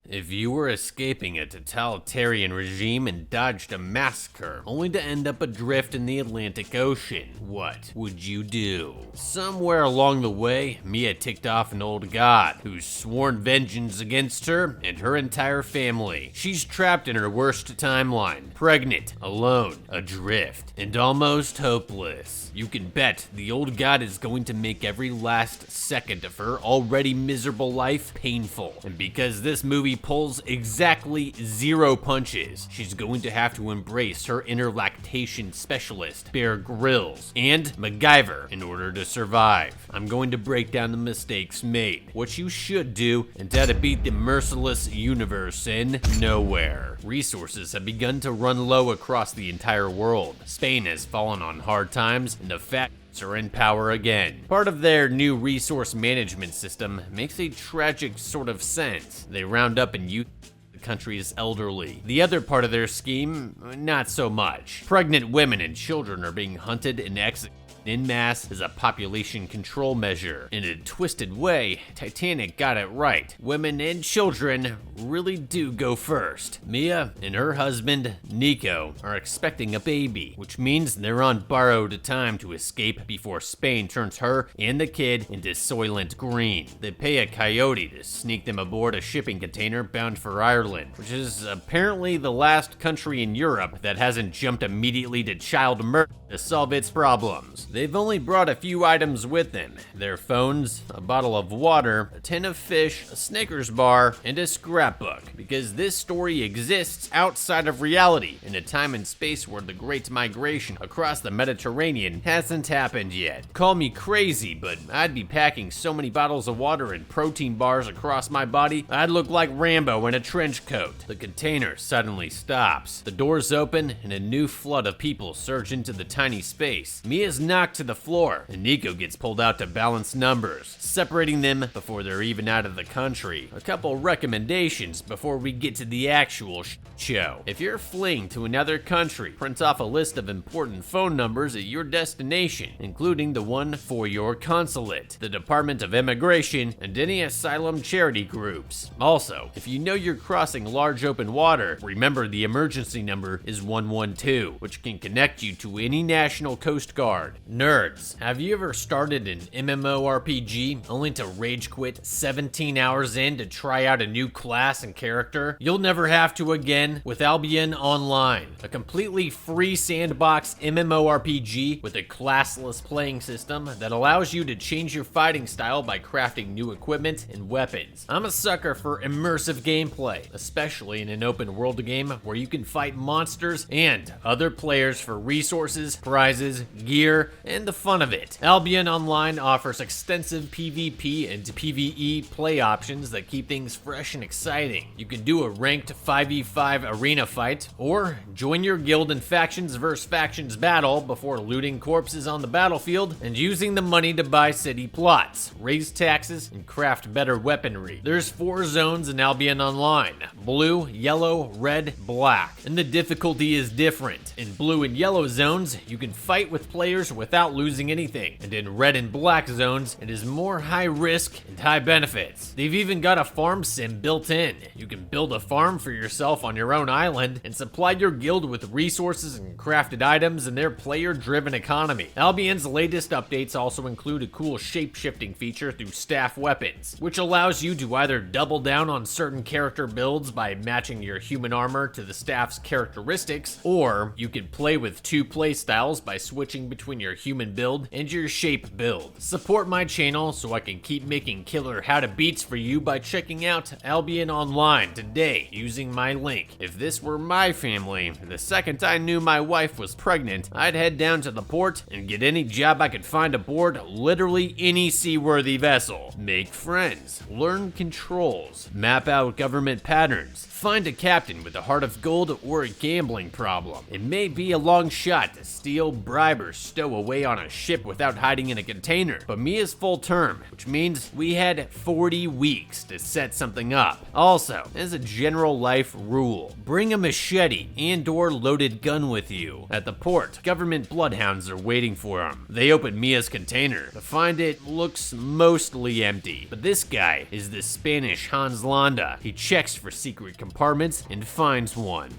If you were escaping a totalitarian regime and dodged a massacre, only to end up adrift in the Atlantic Ocean, what would you do? Somewhere along the way, Mia ticked off an old god who's sworn vengeance against her and her entire family. She's trapped in her worst timeline, pregnant, alone, adrift, and almost hopeless. You can bet the old god is going to make every last second of her already miserable life painful. And because this movie pulls exactly 0 punches, she's going to have to embrace her inner lactation specialist, Bear Grylls, and MacGyver in order to survive. I'm going to break down the mistakes made, what you should do, and how to beat the merciless universe in Nowhere. Resources have begun to run low across the entire world. Spain has fallen on hard times, and the facts are in power again. Part of their new resource management system makes a tragic sort of sense. They round up and use the country's elderly. The other part of their scheme, not so much. Pregnant women and children are being hunted and executed en masse as a population control measure. In a twisted way, Titanic got it right. Women and children really do go first. Mia and her husband, Nico, are expecting a baby, which means they're on borrowed time to escape before Spain turns her and the kid into Soylent Green. They pay a coyote to sneak them aboard a shipping container bound for Ireland, which is apparently the last country in Europe that hasn't jumped immediately to child murder to solve its problems. They've only brought a few items with them: their phones, a bottle of water, a tin of fish, a Snickers bar, and a scrapbook, because this story exists outside of reality, in a time and space where the Great Migration across the Mediterranean hasn't happened yet. Call me crazy, but I'd be packing so many bottles of water and protein bars across my body, I'd look like Rambo in a trench coat. The container suddenly stops. The doors open, and a new flood of people surge into the tiny space. Mia's knocked to the floor, and Nico gets pulled out to balance numbers, separating them before they're even out of the country. A couple recommendations before we get to the actual show. If you're fleeing to another country, print off a list of important phone numbers at your destination, including the one for your consulate, the Department of Immigration, and any asylum charity groups. Also, if you know you're crossing large open water, remember the emergency number is 112, which can connect you to any National Coast Guard. Nerds, have you ever started an MMORPG only to rage quit 17 hours in to try out a new class and character? You'll never have to again with Albion Online, a completely free sandbox MMORPG with a classless playing system that allows you to change your fighting style by crafting new equipment and weapons. I'm a sucker for immersive gameplay, especially in an open world game where you can fight monsters and other players for resources, prizes, gear, and the fun of it. Albion Online offers extensive PvP and PvE play options that keep things fresh and exciting. You can do a ranked 5v5 arena fight, or join your guild in factions versus factions battle before looting corpses on the battlefield and using the money to buy city plots, raise taxes, and craft better weaponry. There's 4 zones in Albion Online: blue, yellow, red, black, and the difficulty is different. In blue and yellow zones, you can fight with players without losing anything, and in red and black zones, it is more high risk and high benefits. They've even got a farm sim built in. You can build a farm for yourself on your own island and supply your guild with resources and crafted items in their player-driven economy. Albion's latest updates also include a cool shape-shifting feature through staff weapons, which allows you to either double down on certain character builds by matching your human armor to the staff's characteristics, or you can play with 2 playstyles by switching between your human build and your shape build. Support my channel so I can keep making killer how-to-beats for you by checking out Albion Online today using my link. If this were my family, the second I knew my wife was pregnant, I'd head down to the port and get any job I could find aboard literally any seaworthy vessel. Make friends, learn controls, map out government patterns, patterns. Find a captain with a heart of gold or a gambling problem. It may be a long shot to steal, bribe, or stow away on a ship without hiding in a container, but Mia's full term, which means we had 40 weeks to set something up. Also, as a general life rule, bring a machete and/or loaded gun with you. At the port, government bloodhounds are waiting for him. They open Mia's container to find it looks mostly empty, but this guy is the Spanish Hans Landa. He checks for secret compartments and finds one.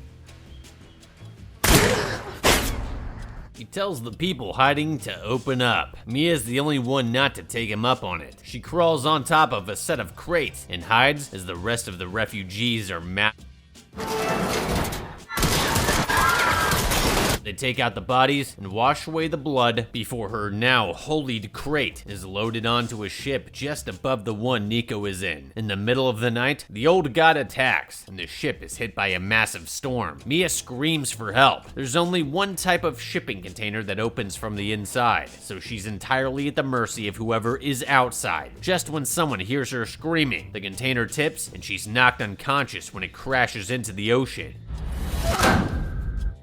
He tells the people hiding to open up. Mia's the only one not to take him up on it. She crawls on top of a set of crates and hides as the rest of the refugees are They take out the bodies and wash away the blood before her now holied crate is loaded onto a ship just above the one Nico is in. In the middle of the night, the old god attacks and the ship is hit by a massive storm. Mia screams for help. There's only one type of shipping container that opens from the inside, so she's entirely at the mercy of whoever is outside. Just when someone hears her screaming, the container tips and she's knocked unconscious when it crashes into the ocean.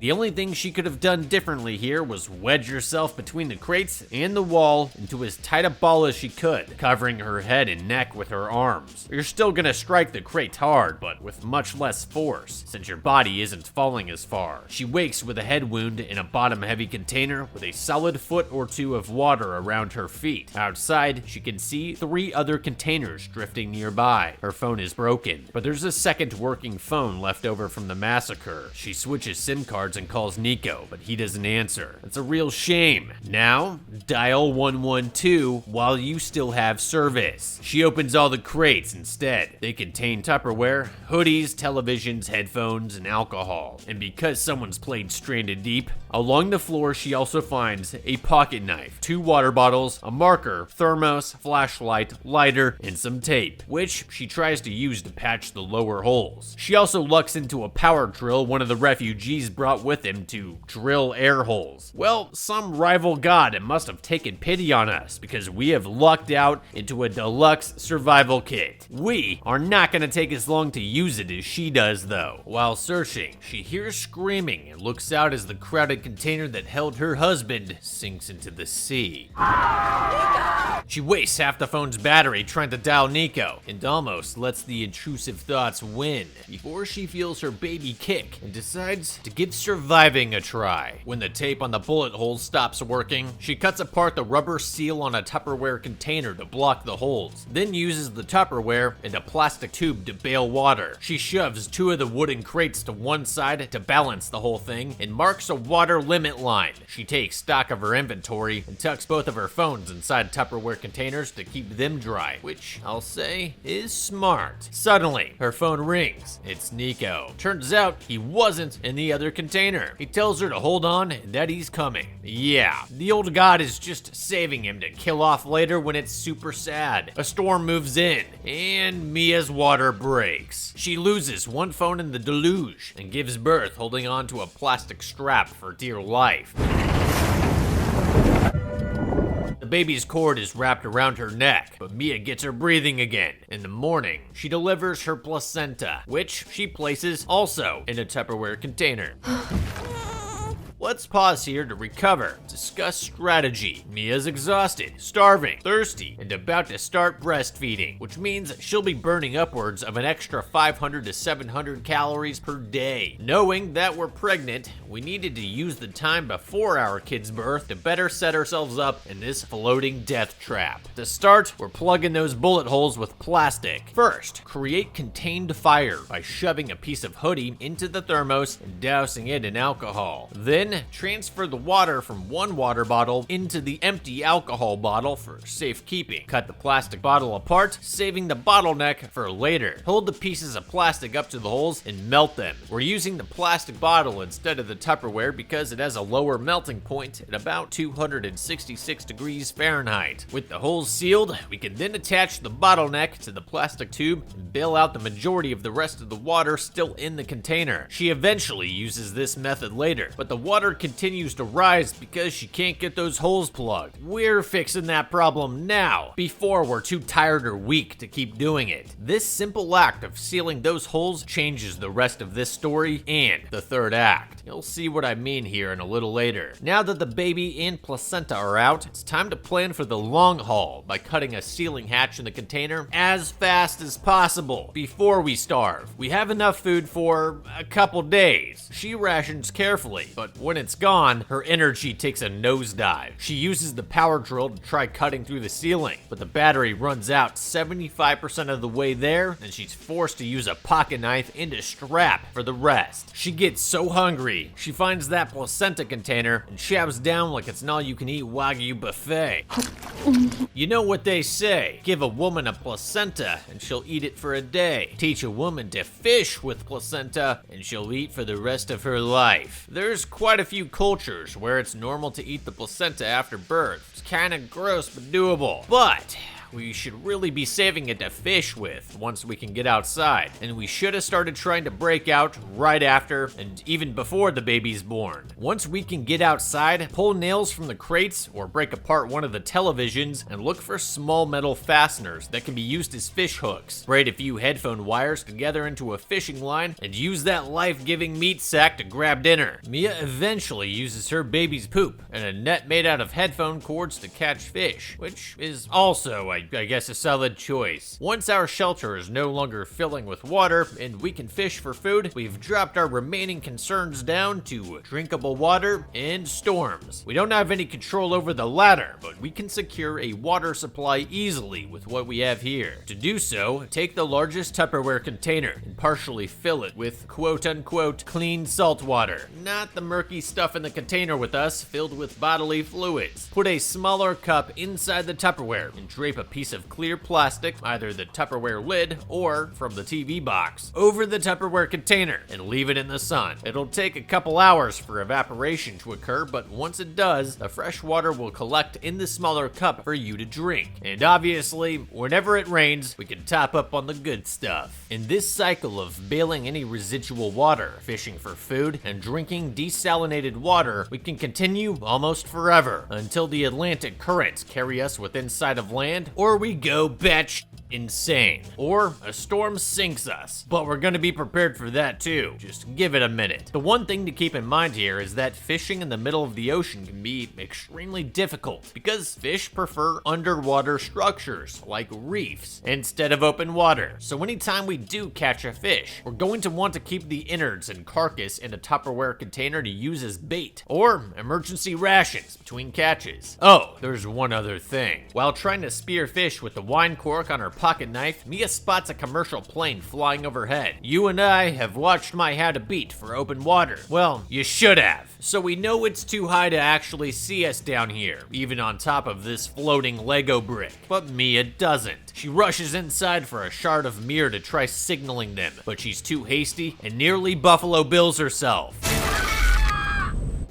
The only thing she could have done differently here was wedge herself between the crates and the wall into as tight a ball as she could, covering her head and neck with her arms. You're still gonna strike the crate hard, but with much less force, since your body isn't falling as far. She wakes with a head wound in a bottom-heavy container with a solid foot or two of water around her feet. Outside, she can see 3 other containers drifting nearby. Her phone is broken, but there's a second working phone left over from the massacre. She switches SIM cards and calls Nico, but he doesn't answer. It's a real shame. Now, dial 112 while you still have service. She opens all the crates instead. They contain Tupperware, hoodies, televisions, headphones, and alcohol. And because someone's played Stranded Deep, along the floor she also finds a pocket knife, 2 water bottles, a marker, thermos, flashlight, lighter, and some tape, which she tries to use to patch the lower holes. She also lucks into a power drill one of the refugees brought with him to drill air holes. Well, some rival god must have taken pity on us because we have lucked out into a deluxe survival kit. We are not going to take as long to use it as she does though. While searching, she hears screaming and looks out as the crowded container that held her husband sinks into the sea. She wastes half the phone's battery trying to dial Nico and almost lets the intrusive thoughts win before she feels her baby kick and decides to give surviving a try. When the tape on the bullet holes stops working, she cuts apart the rubber seal on a Tupperware container to block the holes, then uses the Tupperware and a plastic tube to bail water. She shoves 2 of the wooden crates to one side to balance the whole thing and marks a water limit line. She takes stock of her inventory and tucks both of her phones inside Tupperware containers to keep them dry, which I'll say is smart. Suddenly, her phone rings. It's Nico. Turns out he wasn't in the other container. He tells her to hold on and that he's coming. Yeah, the old god is just saving him to kill off later when it's super sad. A storm moves in and Mia's water breaks. She loses one phone in the deluge and gives birth holding on to a plastic strap for dear life. The baby's cord is wrapped around her neck, but Mia gets her breathing again. In the morning, she delivers her placenta, which she places also in a Tupperware container. Let's pause here to recover, discuss strategy. Mia's exhausted, starving, thirsty, and about to start breastfeeding, which means she'll be burning upwards of an extra 500 to 700 calories per day. Knowing that we're pregnant, we needed to use the time before our kid's birth to better set ourselves up in this floating death trap. To start, we're plugging those bullet holes with plastic. First, create contained fire by shoving a piece of hoodie into the thermos and dousing it in alcohol. Then, transfer the water from one water bottle into the empty alcohol bottle for safekeeping. Cut the plastic bottle apart, saving the bottleneck for later. Hold the pieces of plastic up to the holes and melt them. We're using the plastic bottle instead of the Tupperware because it has a lower melting point at about 266 degrees Fahrenheit. With the holes sealed, we can then attach the bottleneck to the plastic tube and bail out the majority of the rest of the water still in the container. She eventually uses this method later, but the water water continues to rise because she can't get those holes plugged. We're fixing that problem now, before we're too tired or weak to keep doing it. This simple act of sealing those holes changes the rest of this story and the third act. You'll see what I mean here in a little later. Now that the baby and placenta are out, it's time to plan for the long haul by cutting a sealing hatch in the container as fast as possible before we starve. We have enough food for a couple days. She rations carefully, but when it's gone, her energy takes a nosedive. She uses the power drill to try cutting through the ceiling, but the battery runs out 75% of the way there, and she's forced to use a pocket knife and a strap for the rest. She gets so hungry, she finds that placenta container and chows down like it's an all-you-can-eat Wagyu buffet. You know what they say, give a woman a placenta and she'll eat it for a day. Teach a woman to fish with placenta and she'll eat for the rest of her life. There's quite a few cultures where it's normal to eat the placenta after birth. It's kinda gross but doable. But we should really be saving it to fish with once we can get outside, and we should have started trying to break out right after and even before the baby's born. Once we can get outside, pull nails from the crates or break apart one of the televisions and look for small metal fasteners that can be used as fish hooks. Braid a few headphone wires together into a fishing line and use that life-giving meat sack to grab dinner. Mia eventually uses her baby's poop and a net made out of headphone cords to catch fish, which is also, I guess, a solid choice. Once our shelter is no longer filling with water and we can fish for food, we've dropped our remaining concerns down to drinkable water and storms. We don't have any control over the latter, but we can secure a water supply easily with what we have here. To do so, take the largest Tupperware container and partially fill it with quote-unquote clean salt water. Not the murky stuff in the container with us, filled with bodily fluids. Put a smaller cup inside the Tupperware and drape a piece of clear plastic, either the Tupperware lid or from the TV box, over the Tupperware container and leave it in the sun. It'll take a couple hours for evaporation to occur, but once it does, the fresh water will collect in the smaller cup for you to drink. And obviously, whenever it rains, we can top up on the good stuff. In this cycle of bailing any residual water, fishing for food, and drinking desalinated water, we can continue almost forever until the Atlantic currents carry us within sight of land, or we go batch insane, or a storm sinks us. But we're gonna be prepared for that too. Just give it a minute. The one thing to keep in mind here is that fishing in the middle of the ocean can be extremely difficult because fish prefer underwater structures like reefs instead of open water. So anytime we do catch a fish, we're going to want to keep the innards and carcass in a Tupperware container to use as bait or emergency rations between catches. Oh, there's one other thing. While trying to spear fish with the wine cork on her pocket knife, Mia spots a commercial plane flying overhead. You and I have watched my How to Beat for open water. Well, you should have. So we know it's too high to actually see us down here, even on top of this floating Lego brick. But Mia doesn't. She rushes inside for a shard of mirror to try signaling them, but she's too hasty and nearly Buffalo Bills herself.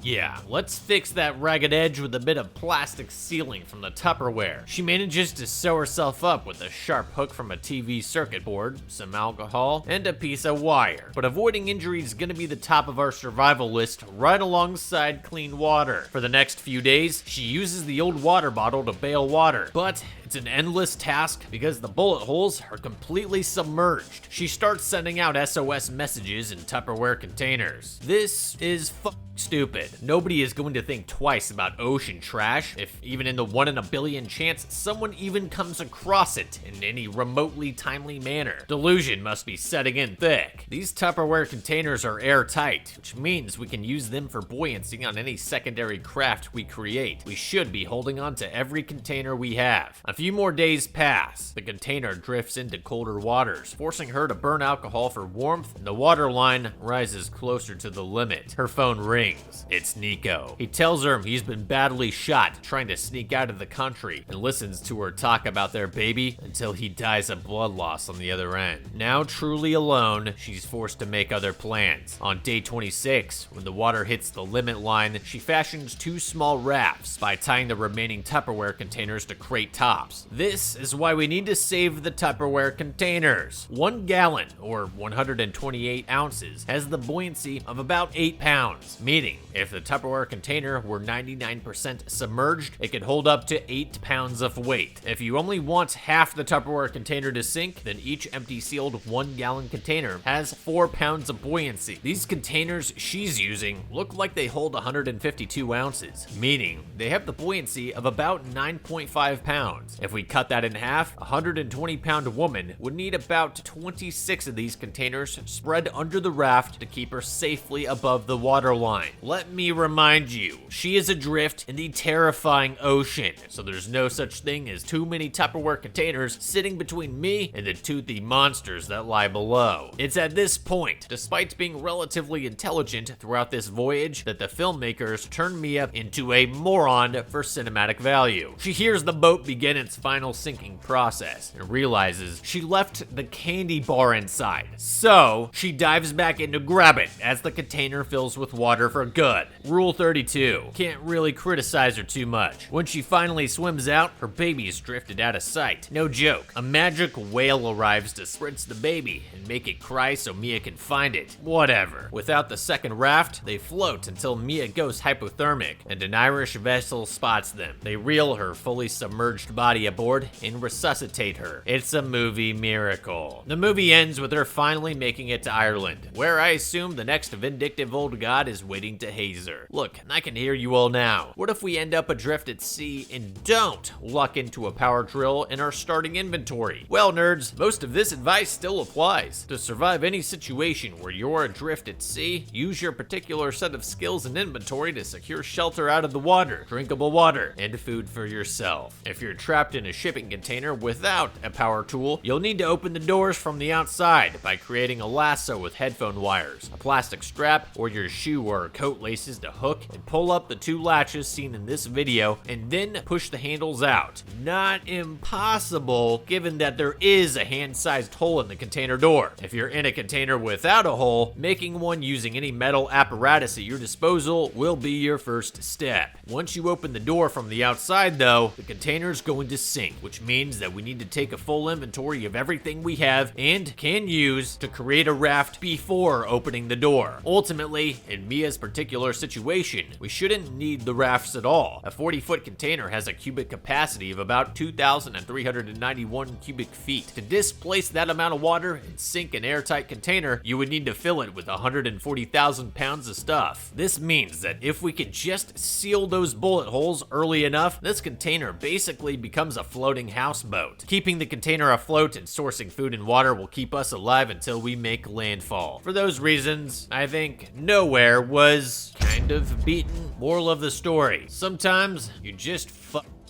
Yeah, let's fix that ragged edge with a bit of plastic sealing from the Tupperware. She manages to sew herself up with a sharp hook from a TV circuit board, some alcohol, and a piece of wire. But avoiding injury is gonna be the top of our survival list right alongside clean water. For the next few days, she uses the old water bottle to bail water, but it's an endless task because the bullet holes are completely submerged. She starts sending out SOS messages in Tupperware containers. This is stupid. Nobody is going to think twice about ocean trash if even in the 1 in a billion chance someone even comes across it in any remotely timely manner. Delusion must be setting in thick. These Tupperware containers are airtight, which means we can use them for buoyancy on any secondary craft we create. We should be holding on to every container we have. A few more days pass. The container drifts into colder waters, forcing her to burn alcohol for warmth, and the water line rises closer to the limit. Her phone rings. It's Nico. He tells her he's been badly shot trying to sneak out of the country and listens to her talk about their baby until he dies of blood loss on the other end. Now truly alone, she's forced to make other plans. On day 26, when the water hits the limit line, she fashions 2 small rafts by tying the remaining Tupperware containers to crate tops. tops. This is why we need to save the Tupperware containers. 1 gallon, or 128 ounces, has the buoyancy of about 8 pounds, meaning if the Tupperware container were 99% submerged, it could hold up to 8 pounds of weight. If you only want half the Tupperware container to sink, then each empty sealed 1 gallon container has 4 pounds of buoyancy. These containers she's using look like they hold 152 ounces, meaning they have the buoyancy of about 9.5 pounds. If we cut that in half, a 120-pound woman would need about 26 of these containers spread under the raft to keep her safely above the waterline. Let me remind you, she is adrift in the terrifying ocean, so there's no such thing as too many Tupperware containers sitting between me and the toothy monsters that lie below. It's at this point, despite being relatively intelligent throughout this voyage, that the filmmakers turn Mia into a moron for cinematic value. She hears the boat begin its final sinking process and realizes she left the candy bar inside. So she dives back in to grab it as the container fills with water for good. Rule 32. Can't really criticize her too much. When she finally swims out, her baby is drifted out of sight. No joke. A magic whale arrives to spritz the baby and make it cry so Mia can find it. Whatever. Without the second raft, they float until Mia goes hypothermic and an Irish vessel spots them. They reel her fully submerged body aboard and resuscitate her. It's a movie miracle. The movie ends with her finally making it to Ireland, where I assume the next vindictive old god is waiting to haze her. Look, I can hear you all now. What if we end up adrift at sea and don't luck into a power drill in our starting inventory? Well, nerds, most of this advice still applies. To survive any situation where you're adrift at sea, use your particular set of skills and inventory to secure shelter out of the water, drinkable water, and food for yourself. If you're trapped in a shipping container without a power tool, you'll need to open the doors from the outside by creating a lasso with headphone wires, a plastic strap, or your shoe or coat laces to hook and pull up the 2 latches seen in this video, and then push the handles out. Not impossible, given that there is a hand-sized hole in the container door. If you're in a container without a hole, making one using any metal apparatus at your disposal will be your first step. Once you open the door from the outside though, the container's going to sink, which means that we need to take a full inventory of everything we have and can use to create a raft before opening the door. Ultimately, in Mia's particular situation, we shouldn't need the rafts at all. A 40-foot container has a cubic capacity of about 2,391 cubic feet. To displace that amount of water and sink an airtight container, you would need to fill it with 140,000 pounds of stuff. This means that if we could just seal those bullet holes early enough, this container basically becomes a floating houseboat. Keeping the container afloat and sourcing food and water will keep us alive until we make landfall. For those reasons, I think nowhere was kind of beaten. Moral of the story: sometimes you just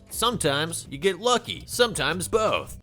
sometimes you get lucky, sometimes both.